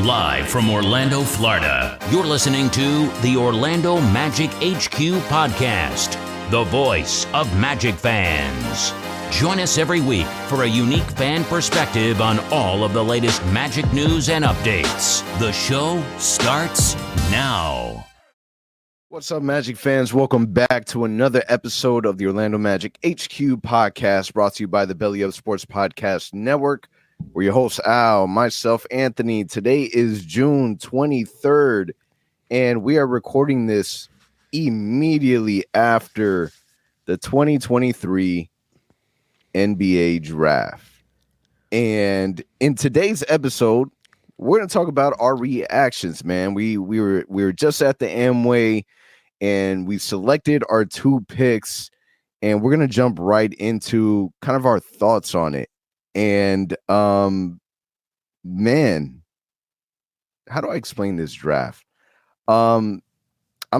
Live from Orlando, Florida, you're listening to the Orlando Magic HQ podcast, the voice of Magic fans. Join us every week for a unique fan perspective on all of the latest Magic news and updates. The show starts now. What's up, Magic fans? Welcome back to another episode of the Orlando Magic HQ podcast, brought to you by the Belly Up Sports Podcast Network. We're your hosts, Al, myself, Anthony. Today is June 23rd, and we are recording this immediately after the 2023 NBA Draft. And in today's episode, we're going to talk about our reactions, man. We were just at the Amway, and we selected our two picks, and we're going to jump right into kind of our thoughts on it. And man, how do I explain this draft? I'm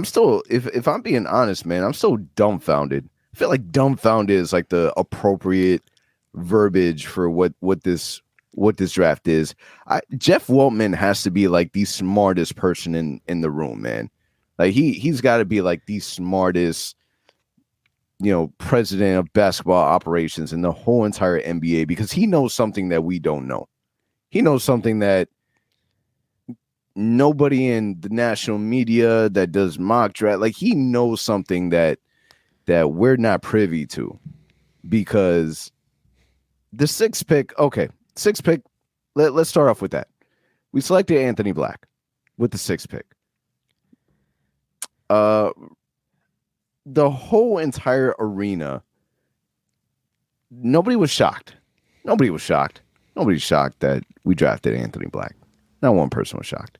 still, if I'm being honest, man, I'm still dumbfounded. I feel like dumbfounded is like the appropriate verbiage for what this draft is. Jeff Weltman has to be like the smartest person in the room, man. Like he's got to be like the smartest, president of basketball operations in the whole entire NBA, because he knows something that we don't know. He knows something that nobody in the national media that does mock draft, like he knows something that we're not privy to, because the sixth pick, let's start off with that. We selected Anthony Black with the sixth pick. The whole entire arena, nobody was shocked. Nobody's shocked that we drafted Anthony Black. Not one person was shocked.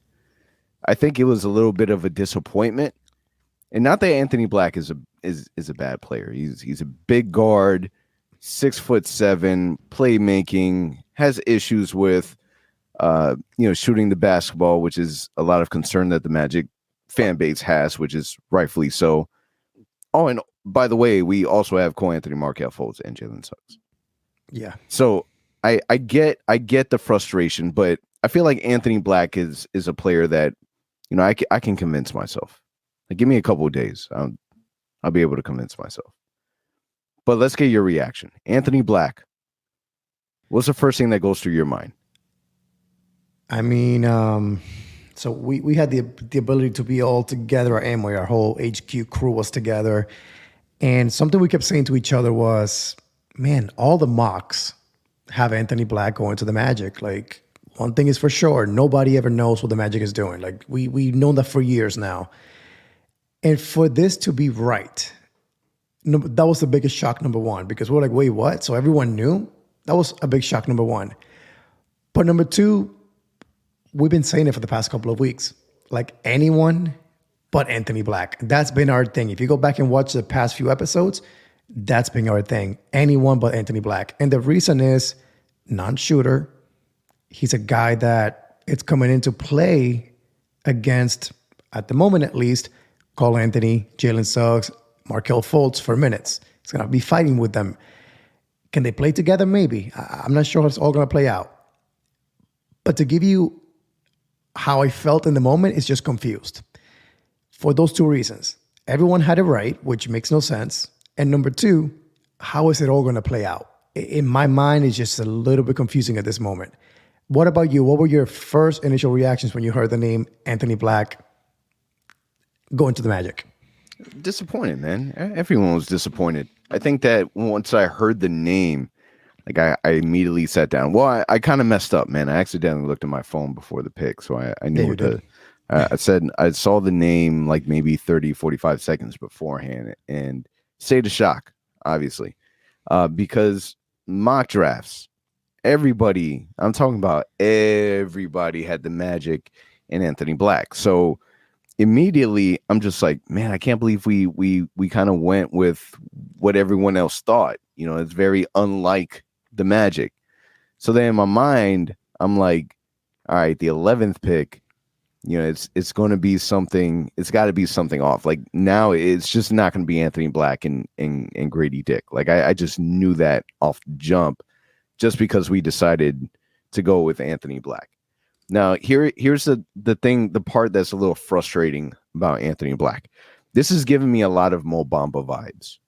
I think it was a little bit of a disappointment. And not that Anthony Black is a bad player. He's a big guard, 6'7", playmaking, has issues with shooting the basketball, which is a lot of concern that the Magic fan base has, which is rightfully so. Oh, and by the way, we also have Cole Anthony, Markelle Fultz, and Jalen Suggs. Yeah. So I get the frustration, but I feel like Anthony Black is a player that, I can convince myself. Like, give me a couple of days. I'll be able to convince myself. But let's get your reaction. Anthony Black, what's the first thing that goes through your mind? I mean, so we had the ability to be all together at Amway. Our whole HQ crew was together. And something we kept saying to each other was, man, all the mocks have Anthony Black going to the Magic. Like, one thing is for sure, nobody ever knows what the Magic is doing. Like, we've known that for years now. And for this to be right, that was the biggest shock, number one, because we're like, wait, what? So everyone knew? That was a big shock, number one. But number two, we've been saying it for the past couple of weeks. Like, anyone but Anthony Black. That's been our thing. If you go back and watch the past few episodes, that's been our thing. Anyone but Anthony Black. And the reason is non-shooter. He's a guy that it's coming into play against, at the moment at least, Cole Anthony, Jalen Suggs, Markelle Fultz for minutes. He's going to be fighting with them. Can they play together? Maybe. I'm not sure how it's all going to play out. But to give you how I felt in the moment, is just confused. For those two reasons. Everyone had it right, which makes no sense. And number two, how is it all going to play out? In my mind, it's just a little bit confusing at this moment. What about you? What were your first initial reactions when you heard the name Anthony Black going to the Magic? Disappointed, man. Everyone was disappointed. I think that once I heard the name, like I immediately sat down. Well, I kind of messed up, man. I accidentally looked at my phone before the pick, so I knew I saw the name like maybe 30, 45 seconds beforehand, and state of shock, obviously, because mock drafts, I'm talking about everybody had the Magic and Anthony Black. So immediately I'm just like, man, I can't believe we kind of went with what everyone else thought. It's very unlike the Magic. So then in my mind, I'm like, all right, the 11th pick, it's going to be something. It's got to be something off. Like, now it's just not going to be Anthony Black and Grady Dick. Like, I just knew that off the jump, just because we decided to go with Anthony Black. Now, here's the thing, the part that's a little frustrating about Anthony Black. This is giving me a lot of Mo Bamba vibes,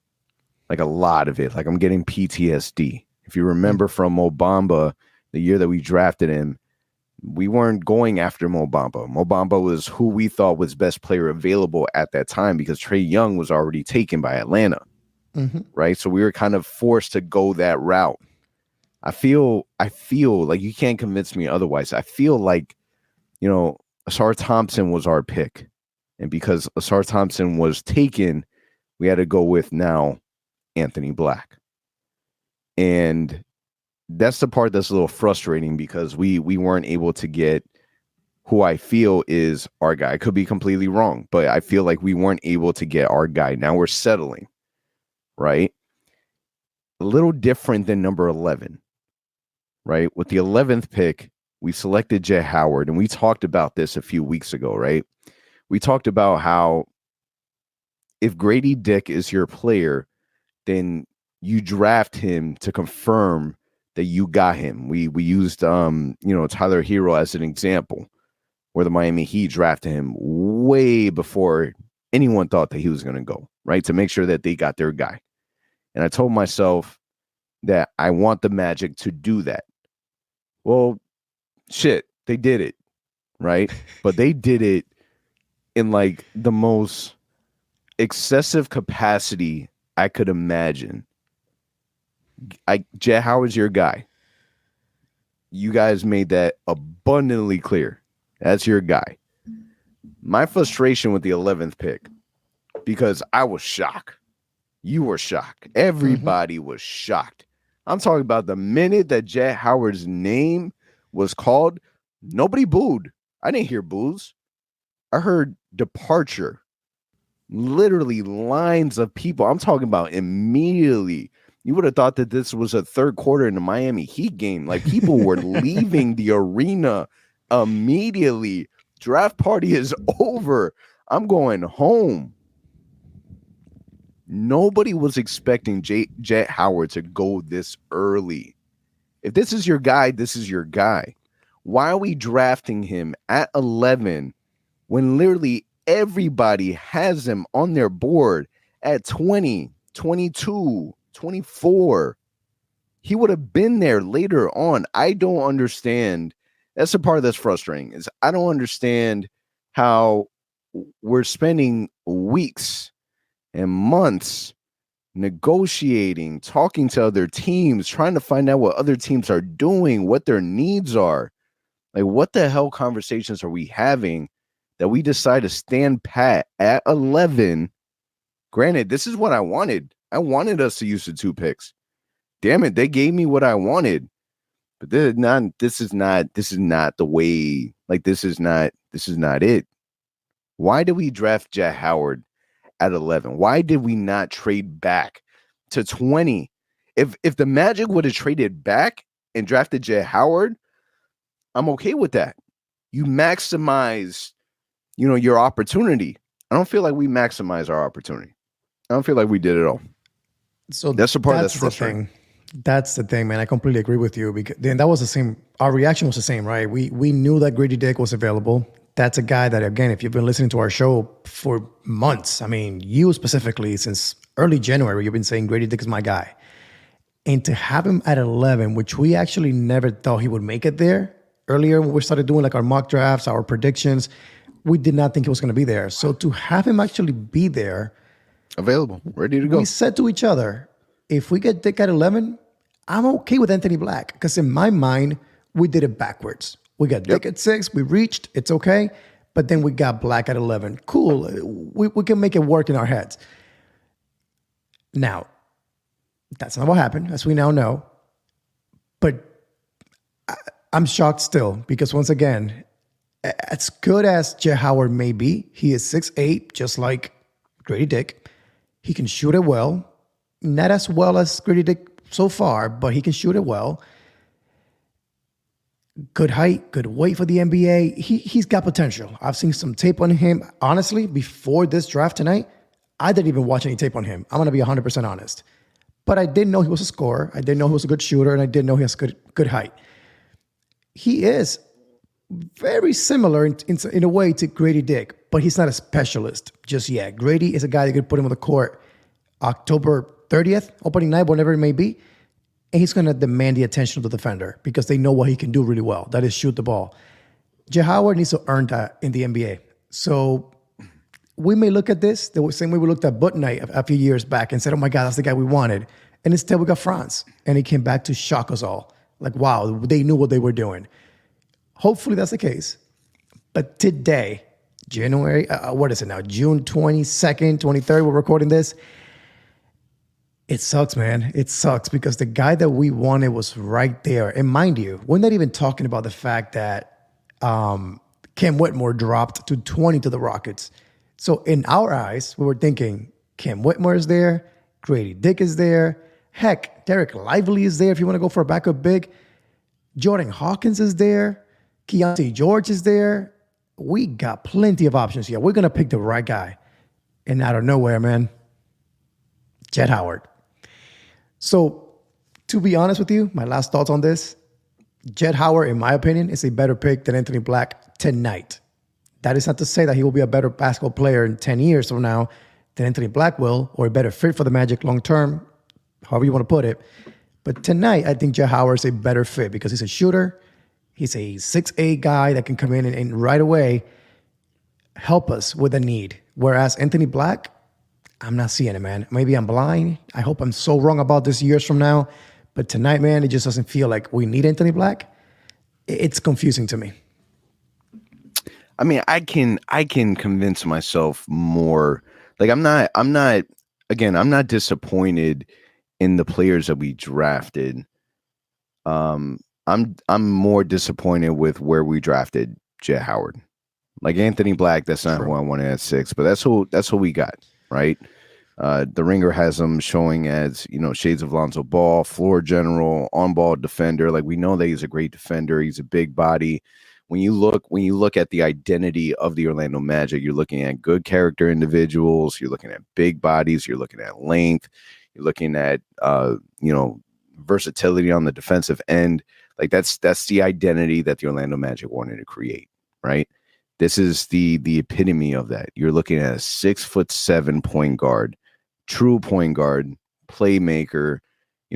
like a lot of it. Like I'm getting PTSD. If you remember from Mo Bamba, the year that we drafted him, we weren't going after Mo Bamba. Mo Bamba was who we thought was best player available at that time because Trae Young was already taken by Atlanta, right? So we were kind of forced to go that route. I feel like you can't convince me otherwise. I feel like, Asar Thompson was our pick. And because Asar Thompson was taken, we had to go with now Anthony Black. And that's the part that's a little frustrating because we weren't able to get who I feel is our guy. I could be completely wrong, but I feel like we weren't able to get our guy. Now we're settling, right? A little different than number 11. Right? With the 11th pick, we selected Jett Howard, and we talked about this a few weeks ago, right? We talked about how if Grady Dick is your player, then you draft him to confirm that you got him. We used Tyler Hero as an example, where the Miami Heat drafted him way before anyone thought that he was going to go, right? To make sure that they got their guy. And I told myself that I want the Magic to do that. Well, shit, they did it, right? But they did it in like the most excessive capacity I could imagine. Jett Howard's your guy. You guys made that abundantly clear. That's your guy. My frustration with the 11th pick, because I was shocked. You were shocked. Everybody was shocked. I'm talking about the minute that Jett Howard's name was called, nobody booed. I didn't hear boos. I heard departure. Literally lines of people. I'm talking about immediately. You would have thought that this was a third quarter in the Miami Heat game. Like people were leaving the arena immediately. Draft party is over. I'm going home. Nobody was expecting Jett Howard to go this early. If this is your guy, this is your guy. Why are we drafting him at 11 when literally everybody has him on their board at 20, 22, 24? He would have been there later on. I don't understand. That's the part that's frustrating is I don't understand how we're spending weeks and months negotiating, talking to other teams, trying to find out what other teams are doing, what their needs are. Like, what the hell conversations are we having that we decide to stand pat at 11? Granted, this is what I wanted. I wanted us to use the 2 picks. Damn it, they gave me what I wanted. But this is not the way. Like, this is not it. Why did we draft Jett Howard at 11? Why did we not trade back to 20? If the Magic would have traded back and drafted Jett Howard, I'm okay with that. You maximize, your opportunity. I don't feel like we maximize our opportunity. I don't feel like we did it all. So that's the part that's frustrating. That's the thing, man. I completely agree with you because then that was the same. Our reaction was the same, right? We knew that Grady Dick was available. That's a guy that, again, if you've been listening to our show for months, I mean, you specifically since early January, you've been saying Grady Dick is my guy. And to have him at 11, which we actually never thought he would make it there. Earlier, when we started doing like our mock drafts, our predictions, we did not think he was going to be there. So to have him actually be there, available, ready to go. We said to each other, if we get Dick at 11, I'm okay with Anthony Black. Because in my mind, we did it backwards. We got Dick at 6. We reached. It's okay. But then we got Black at 11. Cool. We can make it work in our heads. Now, that's not what happened, as we now know. But I'm shocked still. Because once again, as good as Jett Howard may be, he is 6'8", just like Grady Dick. He can shoot it well. Not as well as Grady Dick so far, but he can shoot it well. Good height, good weight for the NBA. He's got potential. I've seen some tape on him. Honestly, before this draft tonight, I didn't even watch any tape on him. I'm going to be 100% honest. But I didn't know he was a scorer. I didn't know he was a good shooter, and I didn't know he has good height. He is very similar in a way to Grady Dick, but he's not a specialist just yet. Grady is a guy that could put him on the court October 30th, opening night, whenever it may be, and he's going to demand the attention of the defender because they know what he can do really well. That is shoot the ball. Jett Howard needs to earn that in the NBA. So we may look at this the same way we looked at Butt Knight a few years back and said, oh my God, that's the guy we wanted. And instead we got Franz, and he came back to shock us all. Like, wow, they knew what they were doing. Hopefully that's the case. But today, January, what is it now? June 22nd, 23rd, we're recording this. It sucks, man. It sucks because the guy that we wanted was right there. And mind you, we're not even talking about the fact that Cam Whitmore dropped to 20 to the Rockets. So in our eyes, we were thinking Cam Whitmore is there, Grady Dick is there, heck, Derek Lively is there if you want to go for a backup big. Jordan Hawkins is there, Keontae George is there. We got plenty of options here. We're going to pick the right guy. And out of nowhere, man, Jett Howard. So to be honest with you, my last thoughts on this, Jett Howard, in my opinion, is a better pick than Anthony Black tonight. That is not to say that he will be a better basketball player in 10 years from now than Anthony Black will, or a better fit for the Magic long term, however you want to put it. But tonight, I think Jett Howard is a better fit because he's a shooter. He's a 6'8" guy that can come in and right away help us with a need. Whereas Anthony Black, I'm not seeing it, man. Maybe I'm blind. I hope I'm so wrong about this years from now. But tonight, man, it just doesn't feel like we need Anthony Black. It's confusing to me. I mean, I can convince myself more. Like I'm not disappointed in the players that we drafted. I'm more disappointed with where we drafted Jett Howard. Like Anthony Black, that's not who I wanted at 6, but that's who we got, right? The Ringer has him showing as, shades of Lonzo Ball, floor general, on-ball defender. Like we know that he's a great defender. He's a big body. When you look at the identity of the Orlando Magic, you're looking at good character individuals. You're looking at big bodies. You're looking at length. You're looking at versatility on the defensive end. Like that's the identity that the Orlando Magic wanted to create, right? This is the epitome of that. You're looking at a 6'7" point guard, true point guard, playmaker.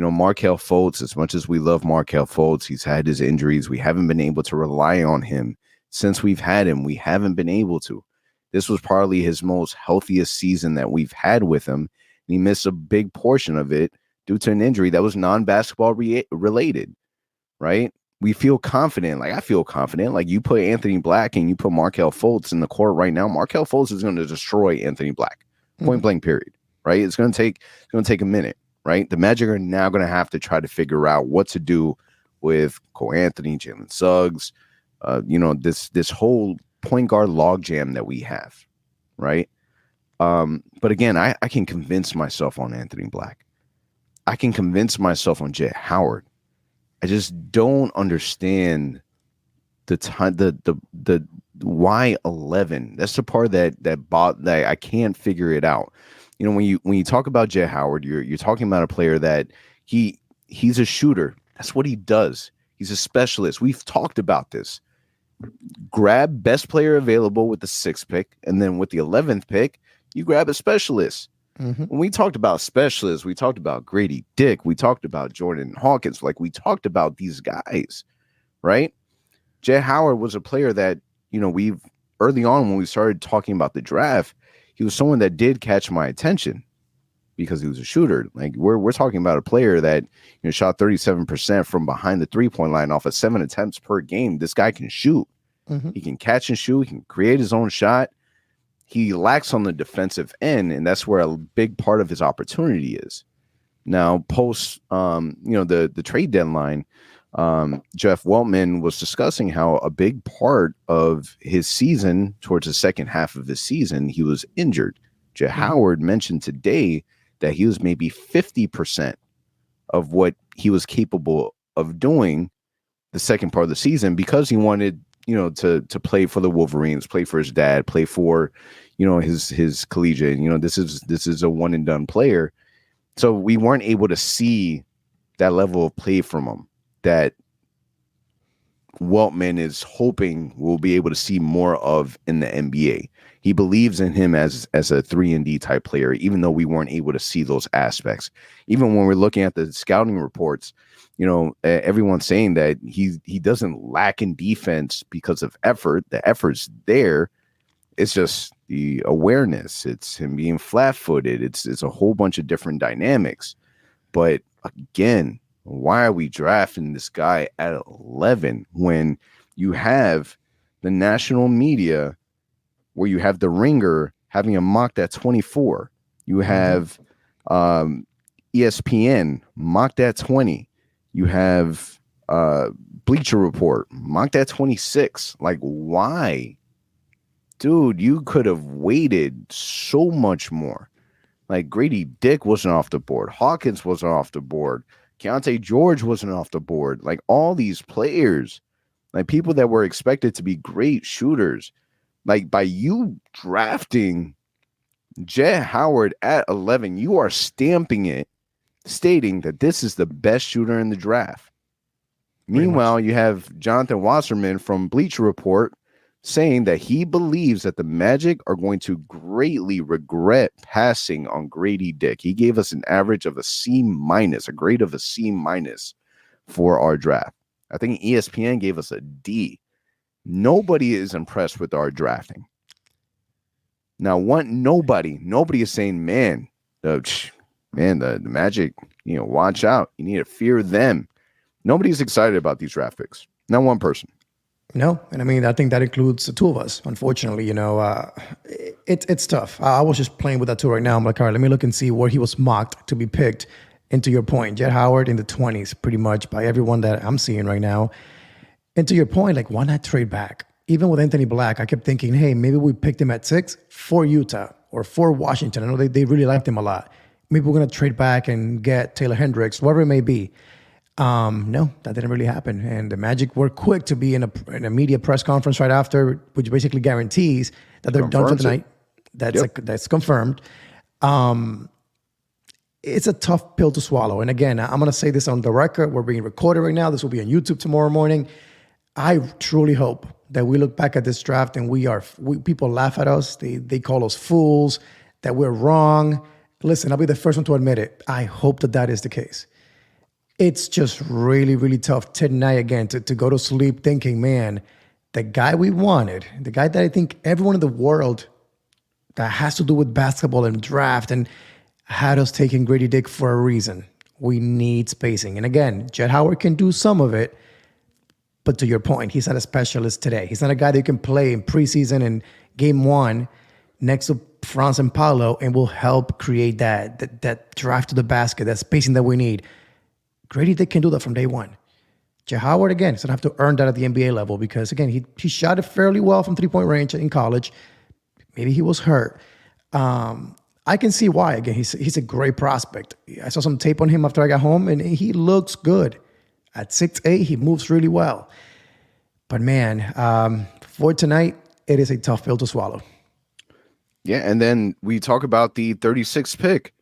Markelle Fultz, as much as we love Markelle Fultz, he's had his injuries. We haven't been able to rely on him since we've had him. We haven't been able to. This was probably his most healthiest season that we've had with him. And he missed a big portion of it due to an injury that was non-basketball related, right? We feel confident. Like I feel confident. Like you put Anthony Black and you put Markelle Fultz in the court right now. Markelle Fultz is going to destroy Anthony Black. Point blank period. Right? It's going to take a minute. Right? The Magic are now going to have to try to figure out what to do with Cole Anthony, Jalen Suggs, this whole point guard logjam that we have, right? But again, I can convince myself on Anthony Black. I can convince myself on Jett Howard. I just don't understand the time, the why 11. That's the part that I can't figure it out. When you talk about Jett Howard, you're talking about a player that he's a shooter. That's what he does. He's a specialist. We've talked about this. Grab best player available with the 6th pick, and then with the 11th pick, you grab a specialist. Mm-hmm. When we talked about specialists, we talked about Grady Dick, we talked about Jordan Hawkins, like we talked about these guys, right? Jett Howard was a player that, we've early on when we started talking about the draft, he was someone that did catch my attention because he was a shooter. Like we're talking about a player that shot 37% from behind the 3-point line off of 7 attempts per game. This guy can shoot. Mm-hmm. He can catch and shoot. He can create his own shot. He lacks on the defensive end, and that's where a big part of his opportunity is. Now, post the trade deadline, Jeff Weltman was discussing how a big part of his season, towards the second half of his season, he was injured. Jett Howard mentioned today that he was maybe 50% of what he was capable of doing the second part of the season because he wanted, to play for the Wolverines, play for his dad, play for, his collegiate. This is a one and done player. So we weren't able to see that level of play from him that Weltman is hoping we'll be able to see more of in the NBA. He believes in him as a 3-and-D type player, even though we weren't able to see those aspects. Even when we're looking at the scouting reports, everyone's saying that he doesn't lack in defense because of effort. The effort's there. It's just the awareness. It's him being flat-footed. It's a whole bunch of different dynamics. But again, why are we drafting this guy at 11 when you have the national media, where you have the Ringer having him mocked at 24? You have ESPN mocked at 20. You have Bleacher Report mocked at 26. Like, why? Dude, you could have waited so much more. Like, Grady Dick wasn't off the board. Hawkins wasn't off the board. Keontae George wasn't off the board. Like, all these players, like people that were expected to be great shooters, like by you drafting Jett Howard at 11, you are stamping it, stating that this is the best shooter in the draft. Meanwhile, you have Jonathan Wasserman from Bleacher Report saying that he believes that the Magic are going to greatly regret passing on Grady Dick. He gave us an average of a C-, a grade of a C- for our draft. I think ESPN gave us a D. Nobody is impressed with our drafting. Now, nobody is saying, man, the Magic, watch out. You need to fear them. Nobody's excited about these draft picks. Not one person. No, and I mean, I think that includes the two of us. Unfortunately, it's tough. I was just playing with that too right now. I'm like, all right, let me look and see where he was mocked to be picked. And to your point, Jett Howard in the 20s, pretty much by everyone that I'm seeing right now. And to your point, like, why not trade back? Even with Anthony Black, I kept thinking, hey, maybe we picked him at 6 for Utah or for Washington. I know they really liked him a lot. Maybe we're going to trade back and get Taylor Hendricks, whatever it may be. No, that didn't really happen. And the Magic were quick to be in a media press conference right after, which basically guarantees that they're done for the night. That's confirmed. It's a tough pill to swallow. And again, I'm going to say this on the record. We're being recorded right now. This will be on YouTube tomorrow morning. I truly hope that we look back at this draft and people laugh at us. They call us fools, that we're wrong. Listen, I'll be the first one to admit it. I hope that is the case. It's just really, really tough tonight again to go to sleep thinking, man, the guy we wanted, the guy that I think everyone in the world that has to do with basketball and draft and had us taking Grady Dick for a reason. We need spacing. And again, Jett Howard can do some of it, but to your point, he's not a specialist today. He's not a guy that you can play in preseason and game 1 next to Franz and Paolo and will help create that drive to the basket, that spacing that we need. Grady Dick can do that from day 1. Jett Howard, again, he's going to have to earn that at the NBA level because, again, he shot it fairly well from three-point range in college. Maybe he was hurt. I can see why. Again, he's a great prospect. I saw some tape on him after I got home, and he looks good. At 6'8", he moves really well. But, man, for tonight, it is a tough pill to swallow. Yeah, and then we talk about the 36th pick,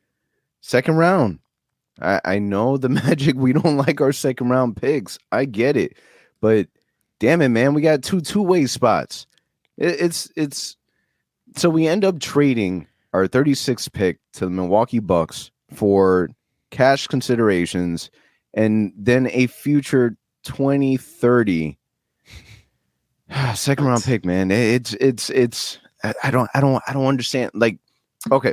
second round. I know the Magic, we don't like our second round picks. I get it. But damn it, man, we got two-way spots. It's so we end up trading our 36th pick to the Milwaukee Bucks for cash considerations and then a future 2030 second round pick, man. It's I don't understand. Like, okay,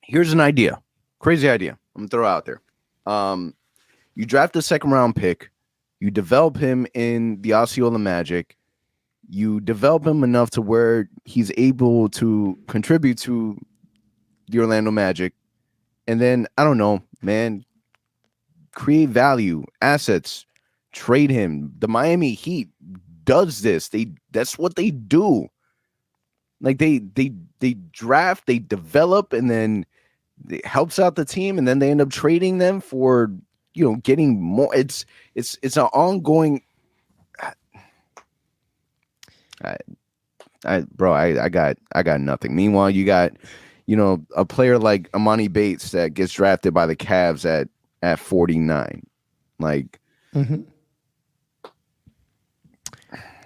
here's an idea. Crazy idea. I'm gonna throw it out there. You draft a second round pick, you develop him in the Osceola Magic, you develop him enough to where he's able to contribute to the Orlando Magic, and then I don't know, man, create value, assets, trade him. The Miami Heat does this. That's what they do. Like they draft, they develop, and then it helps out the team, and then they end up trading them for, getting more. It's an ongoing. I got nothing. Meanwhile, you got, a player like Amani Bates that gets drafted by the Cavs at 49. Like,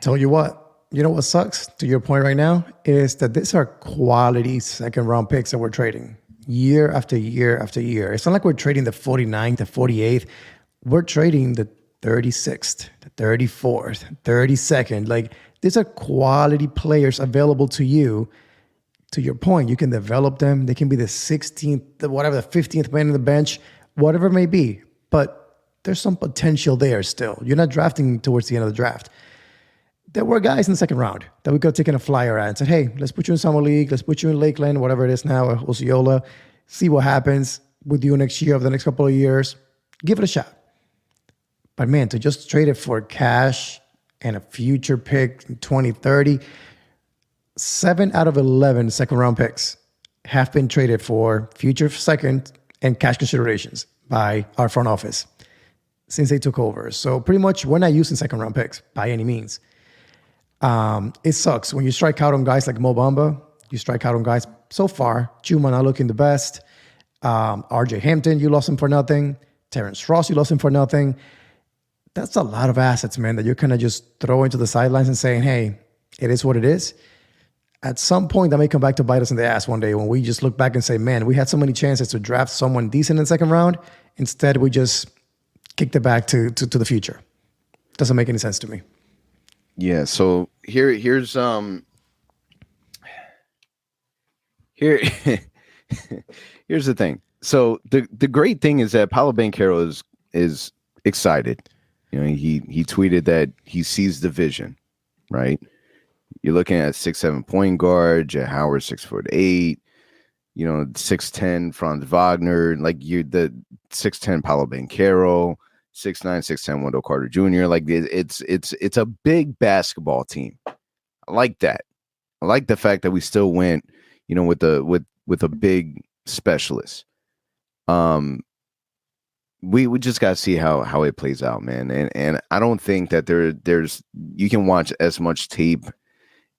tell you what sucks to your point right now is that these are quality second round picks that we're trading year after year after year. It's not like we're trading the 49th, the 48th. We're trading the 36th, the 34th, 32nd. Like, these are quality players available to you. To your point, you can develop them. They can be the 16th, the 15th man on the bench, whatever it may be. But there's some potential there still. You're not drafting towards the end of the draft. There were guys in the second round that we could have taken a flyer at and said, hey, let's put you in Summer League. Let's put you in Lakeland, whatever it is now, Osceola. See what happens with you next year, over the next couple of years. Give it a shot. But man, to just trade it for cash and a future pick in 2030, 7 out of 11 second round picks have been traded for future second and cash considerations by our front office since they took over. So pretty much we're not using second round picks by any means. It sucks when you strike out on guys like Mo Bamba. You strike out on guys so far. Chuma not looking the best. RJ Hampton, you lost him for nothing. Terrence Ross, you lost him for nothing. That's a lot of assets, man, that you're kind of just throwing to the sidelines and saying, hey, it is what it is. At some point, that may come back to bite us in the ass one day when we just look back and say, man, we had so many chances to draft someone decent in the second round. Instead, we just kicked it back to the future. Doesn't make any sense to me. Yeah, so here's the thing. So the great thing is that Paolo Banchero is excited. You know, he tweeted that he sees the vision, right? You're looking at 6'7" point guard, Jett Howard 6'8", 6'10" Franz Wagner, like you're the 6'10" Paolo Banchero, 6'9", 6'10" Wendell Carter Jr. Like it's a big basketball team. I like that. I like the fact that we still went, with a big specialist. We just gotta see how it plays out, man. And I don't think that there's you can watch as much tape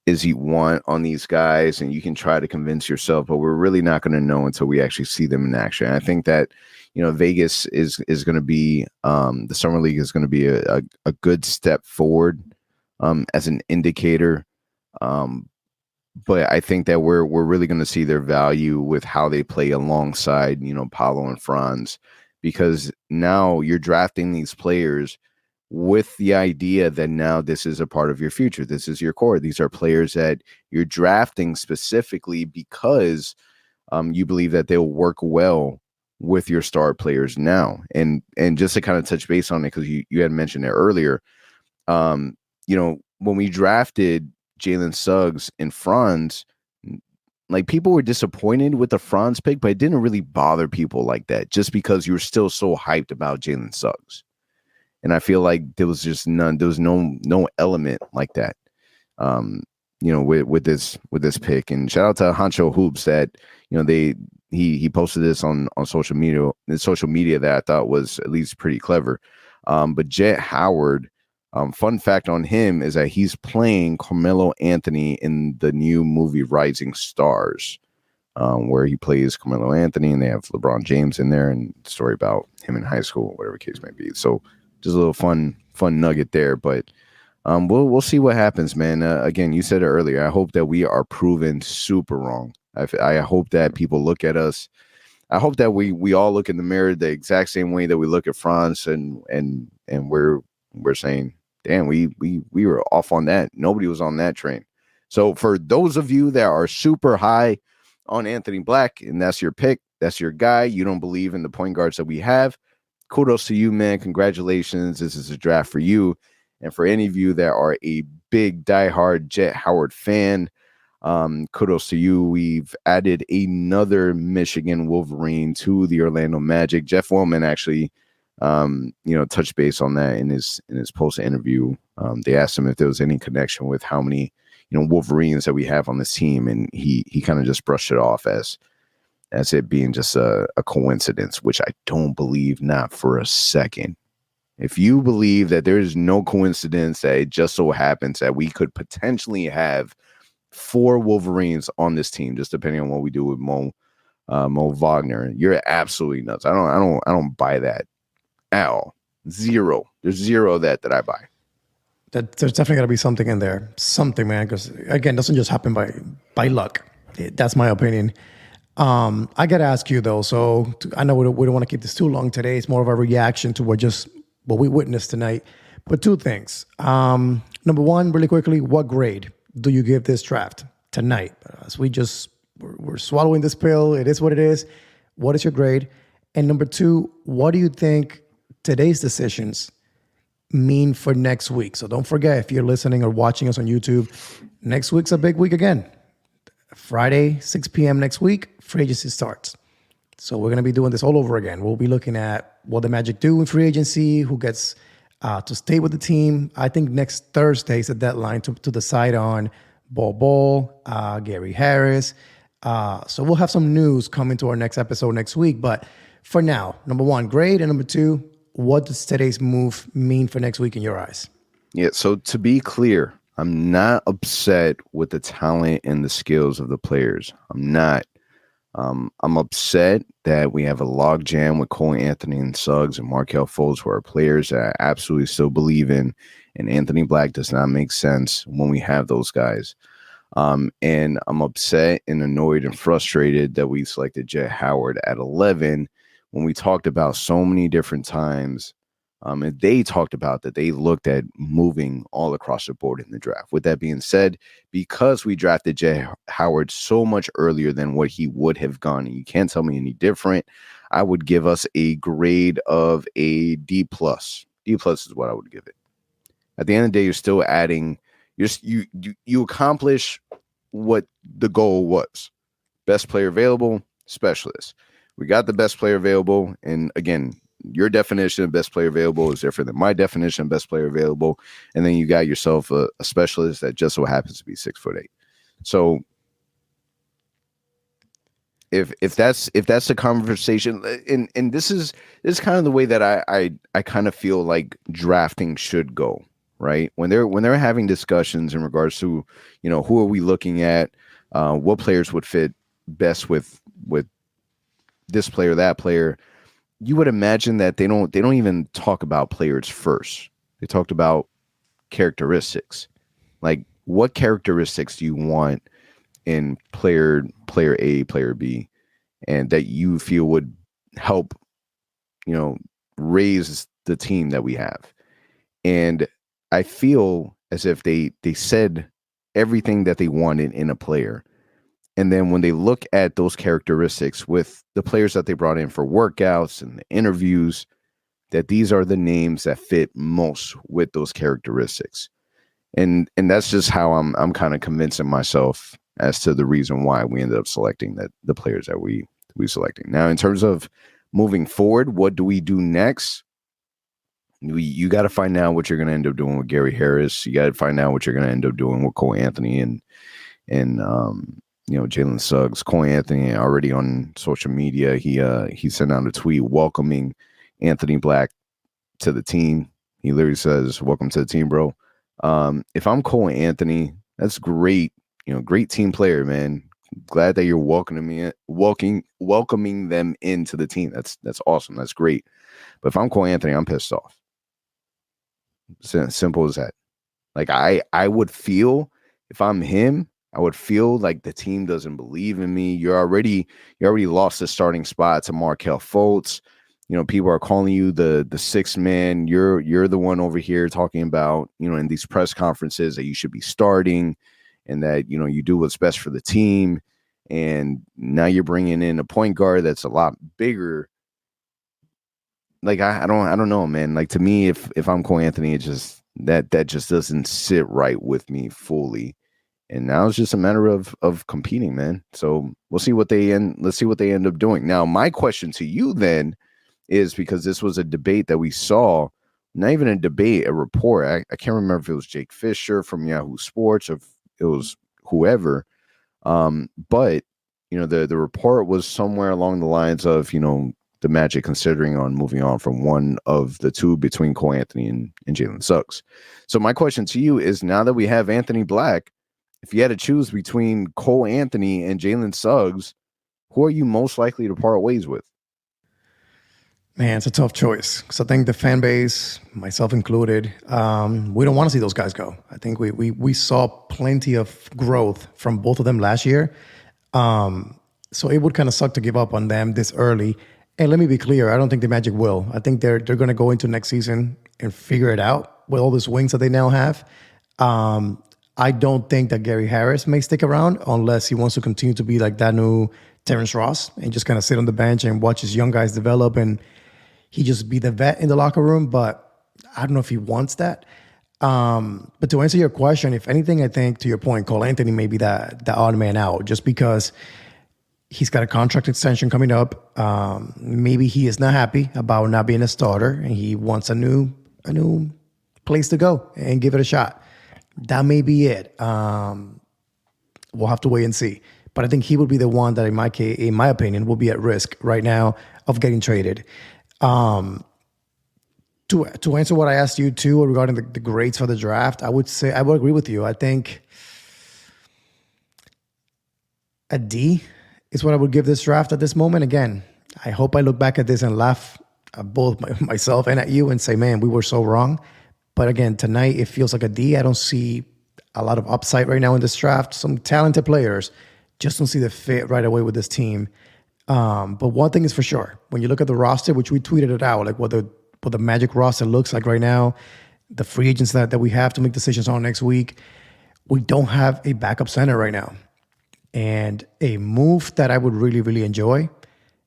as you want on these guys, and you can try to convince yourself, but we're really not going to know until we actually see them in action. I think that Vegas is going to be the summer league is going to be a good step forward as an indicator. But I think that we're really going to see their value with how they play alongside Paolo and Franz, because now you're drafting these players with the idea that now this is a part of your future. This is your core. These are players that you're drafting specifically because you believe that they'll work well with your star players now. And just to kind of touch base on it, because you had mentioned it earlier, when we drafted Jalen Suggs and Franz, like people were disappointed with the Franz pick, but it didn't really bother people like that just because you were still so hyped about Jalen Suggs. And I feel like there was no element like that, with this pick. And shout out to Hancho Hoops that, he posted this on social media that I thought was at least pretty clever. But Jett Howard, fun fact on him is that he's playing Carmelo Anthony in the new movie Rising Stars, where he plays Carmelo Anthony, and they have LeBron James in there, and the story about him in high school, whatever case may be. So just a little fun nugget there, but we'll see what happens, man. Again, you said it earlier. I hope that we are proven super wrong. I hope that people look at us. I hope that we all look in the mirror the exact same way that we look at Franz, and we're saying, damn, we were off on that. Nobody was on that train. So for those of you that are super high on Anthony Black, and that's your pick, that's your guy, you don't believe in the point guards that we have, kudos to you, man. Congratulations. This is a draft for you. And for any of you that are a big diehard Jett Howard fan, kudos to you. We've added another Michigan Wolverine to the Orlando Magic. Jeff Wellman actually, touched base on that in his post interview. They asked him if there was any connection with how many, Wolverines that we have on this team. And he kind of just brushed it off as it being just a coincidence, which I don't believe, not for a second. If you believe that there is no coincidence that it just so happens that we could potentially have 4 Wolverines on this team, just depending on what we do with Mo Wagner, you're absolutely nuts. I don't buy that at all. Zero. There's zero that I buy. That there's definitely got to be something in there, something, man. Because again, it doesn't just happen by luck. That's my opinion. I got to ask you though. So I know we don't want to keep this too long today. It's more of a reaction to what we witnessed tonight. But two things. Number one, really quickly, what grade do you give this draft tonight? As we're swallowing this pill. It is what it is. What is your grade? And number two, what do you think today's decisions mean for next week? So don't forget, if you're listening or watching us on YouTube, next week's a big week again. Friday, 6 p.m. next week, free agency starts. So we're going to be doing this all over again. We'll be looking at what the Magic do in free agency, who gets to stay with the team. I think next Thursday is the deadline to decide on Ball, Gary Harris. So we'll have some news coming to our next episode next week. But for now, number one, grade, and number two, what does today's move mean for next week in your eyes? Yeah, so to be clear, I'm not upset with the talent and the skills of the players. I'm not. I'm upset that we have a log jam with Cole Anthony and Suggs and Markelle Fultz, who are players that I absolutely still believe in, and Anthony Black does not make sense when we have those guys. And I'm upset and annoyed and frustrated that we selected Jett Howard at 11 when we talked about so many different times. And they talked about that they looked at moving all across the board in the draft. With that being said, because we drafted Jett Howard so much earlier than what he would have gone, and you can't tell me any different, I would give us a grade of a D+. D+ is what I would give it. At the end of the day, you're still adding, you accomplish what the goal was. Best player available, specialist. We got the best player available, and again, your definition of best player available is different than my definition of best player available. And then you got yourself a specialist that just so happens to be 6'8". So if that's the conversation, and this is kind of the way that I kind of feel like drafting should go, right? When they're having discussions in regards to, who are we looking at, what players would fit best with this player, that player. You would imagine that they don't even talk about players first. They talked about characteristics. Like, what characteristics do you want in player A, player B, and that you feel would help, raise the team that we have? And I feel as if they said everything that they wanted in a player. And then when they look at those characteristics with the players that they brought in for workouts and the interviews, that these are the names that fit most with those characteristics. And that's just how I'm kind of convincing myself as to the reason why we ended up selecting the players that we selecting. Now, in terms of moving forward, what do we do next? You got to find out what you're going to end up doing with Gary Harris. You got to find out what you're going to end up doing with Cole Anthony and Jalen Suggs. Cole Anthony already on social media. He sent out a tweet welcoming Anthony Black to the team. He literally says, "Welcome to the team, bro." If I'm Cole Anthony, that's great. Great team player, man. Glad that you're welcoming them into the team. That's awesome. That's great. But if I'm Cole Anthony, I'm pissed off. Simple as that. Like I would feel, if I'm him, I would feel like the team doesn't believe in me. You already lost the starting spot to Markelle Fultz. People are calling you the sixth man. You're the one over here talking about, in these press conferences that you should be starting and that, you do what's best for the team. And now you're bringing in a point guard that's a lot bigger. Like, I don't know, man. Like, to me, if I'm Cole Anthony, it just that just doesn't sit right with me fully. And now it's just a matter of competing, man. So let's see what they end up doing. Now, my question to you then is, because this was a debate that we saw, not even a debate, a report. I can't remember if it was Jake Fisher from Yahoo Sports or if it was whoever. But the report was somewhere along the lines of, the Magic considering on moving on from one of the two between Cole Anthony and Jalen Suggs. So my question to you is, now that we have Anthony Black, if you had to choose between Cole Anthony and Jalen Suggs, who are you most likely to part ways with? Man, it's a tough choice because I think the fan base, myself included, we don't want to see those guys go. I think we saw plenty of growth from both of them last year. So it would kind of suck to give up on them this early. And let me be clear, I don't think the Magic will. I think they're going to go into next season and figure it out with all these wings that they now have. I don't think that Gary Harris may stick around unless he wants to continue to be like that new Terrence Ross and just kind of sit on the bench and watch his young guys develop and he just be the vet in the locker room. But I don't know if he wants that. But to answer your question, if anything, I think to your point, Cole Anthony may be the odd man out just because he's got a contract extension coming up. Maybe he is not happy about not being a starter and he wants a new place to go and give it a shot. That may be it. We'll have to wait and see. But I think he would be the one that, in my opinion, will be at risk right now of getting traded. To answer what I asked you too regarding the grades for the draft, I would say I would agree with you. I think a D is what I would give this draft at this moment. Again, I hope I look back at this and laugh at both myself and at you and say, man, we were so wrong. But again, tonight it feels like a D. I don't see a lot of upside right now in this draft. Some talented players, just don't see the fit right away with this team. But one thing is for sure, when you look at the roster, which we tweeted it out, like what the Magic roster looks like right now, the free agents that we have to make decisions on next week, we don't have a backup center right now. And a move that I would really, really enjoy,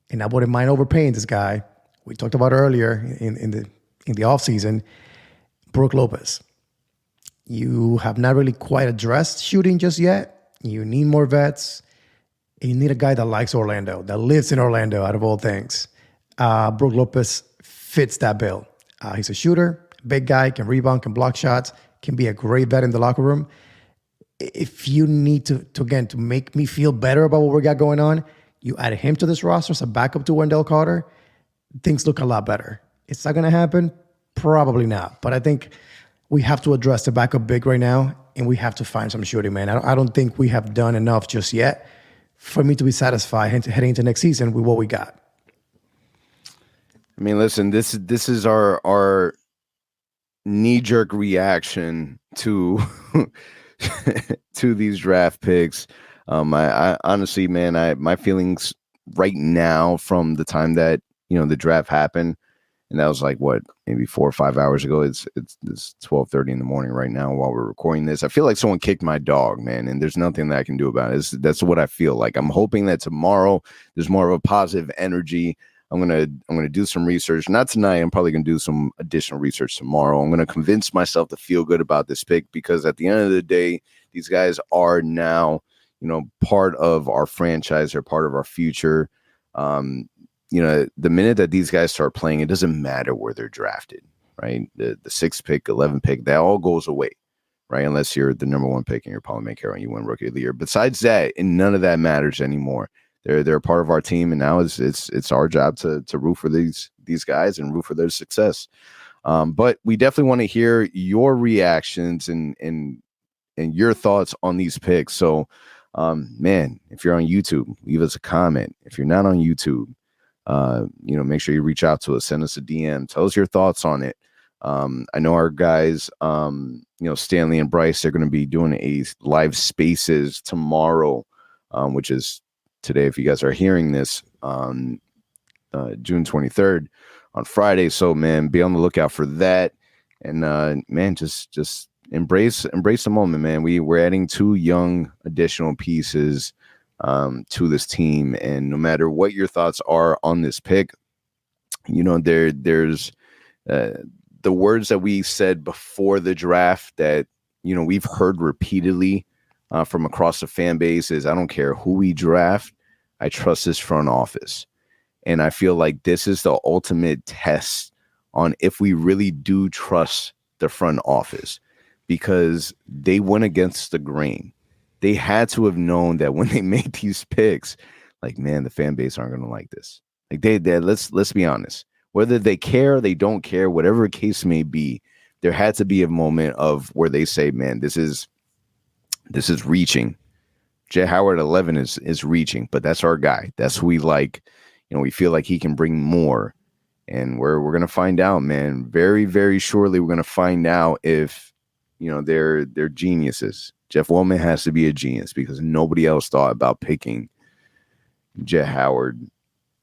and I wouldn't mind overpaying this guy, we talked about earlier in the offseason, Brook Lopez. You have not really quite addressed shooting just yet. You need more vets. And you need a guy that likes Orlando, that lives in Orlando, out of all things. Brook Lopez fits that bill. He's a shooter, big guy, can rebound, can block shots, can be a great vet in the locker room. If you need to make me feel better about what we got going on, you add him to this roster as a backup to Wendell Carter, things look a lot better. It's not going to happen? Probably not. But I think we have to address the backup big right now, and we have to find some shooting, man. I don't think we have done enough just yet for me to be satisfied heading into next season with what we got. I mean, listen, this is our knee-jerk reaction to to these draft picks. I honestly, man, my feelings right now from the time that the draft happened, and that was like what, maybe 4 or 5 hours ago. It's 12:30 in the morning right now while we're recording this. I feel like someone kicked my dog, man, and there's nothing that I can do about it. That's what I feel like. I'm hoping that tomorrow there's more of a positive energy. I'm gonna do some research. Not tonight. I'm probably gonna do some additional research tomorrow. I'm gonna convince myself to feel good about this pick because at the end of the day, these guys are now, part of our franchise. They're part of our future. The minute that these guys start playing, it doesn't matter where they're drafted, right? The 6th pick, 11th pick, that all goes away, right? Unless you're the number 1 pick and you're Paolo Banchero and you win Rookie of the Year. Besides that, and none of that matters anymore. They're a part of our team, and now it's our job to root for these guys and root for their success. But we definitely want to hear your reactions and your thoughts on these picks. So, man, if you're on YouTube, leave us a comment. If you're not on YouTube, make sure you reach out to us, send us a DM, tell us your thoughts on it. I know our guys, Stanley and Bryce, they're going to be doing a live spaces tomorrow, which is today, if you guys are hearing this on June 23rd on Friday. So, man, be on the lookout for that. And, man, just embrace the moment, man. We're adding 2 young additional pieces to this team. And no matter what your thoughts are on this pick, there's the words that we said before the draft that, we've heard repeatedly from across the fan base is, I don't care who we draft, I trust this front office. And I feel like this is the ultimate test on if we really do trust the front office, because they went against the grain. They had to have known that when they made these picks, like, man, the fan base aren't going to like this. Like let's be honest, whether they care, or they don't care, whatever the case may be, there had to be a moment of where they say, man, this is reaching. Jett Howard 11 is reaching, but that's our guy. That's who we like. We feel like he can bring more. and we're gonna find out, man. Very, very shortly, we're gonna find out if they're geniuses. Jeff Wellman has to be a genius because nobody else thought about picking Jett Howard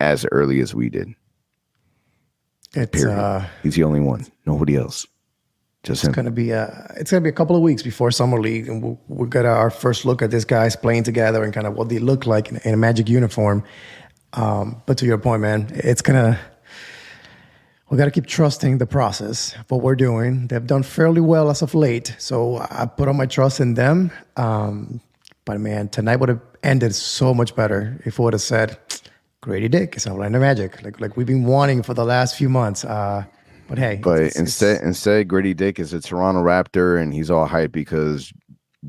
as early as we did. He's the only one. Nobody else. Just him. It's gonna be a couple of weeks before Summer League, and we'll get our first look at these guys playing together and kind of what they look like in a Magic uniform. But to your point, man, we got to keep trusting the process, what we're doing. They've done fairly well as of late, so I put all my trust in them. But man, tonight would have ended so much better if we would have said, Grady Dick is Orlando Magic, like we've been wanting for the last few months. But hey, instead, Grady Dick is a Toronto Raptor, and he's all hyped because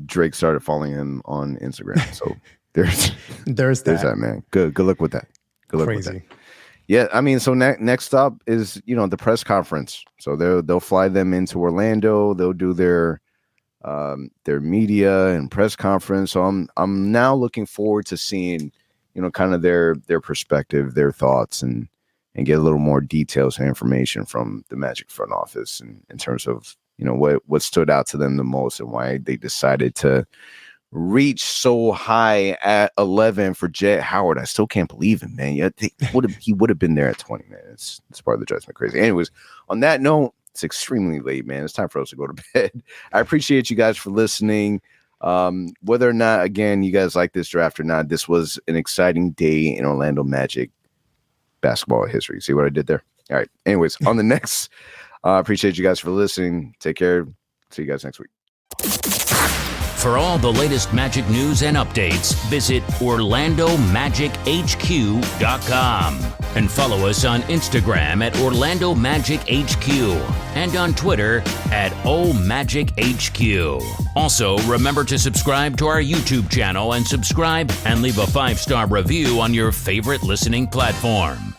Drake started following him on Instagram. So there's that, man. Good luck with that. Good luck with that. Yeah, I mean, so next up is the press conference. So they'll fly them into Orlando. They'll do their media and press conference. So I'm now looking forward to seeing kind of their perspective, their thoughts, and get a little more details and information from the Magic front office in terms of what stood out to them the most and why they decided to reach so high at 11 for Jett Howard. I still can't believe it, man. Yeah, he would have been there at 20, man. It's part of the judgment crazy. Anyways, on that note, it's extremely late, man. It's time for us to go to bed. I appreciate you guys for listening. Whether or not, again, you guys like this draft or not, this was an exciting day in Orlando Magic basketball history. See what I did there? All right. Anyways, on the next, appreciate you guys for listening. Take care. See you guys next week. For all the latest Magic news and updates, visit OrlandoMagicHQ.com and follow us on Instagram at Orlando Magic HQ and on Twitter at OMagicHQ. Also, remember to subscribe to our YouTube channel and subscribe and leave a 5-star review on your favorite listening platform.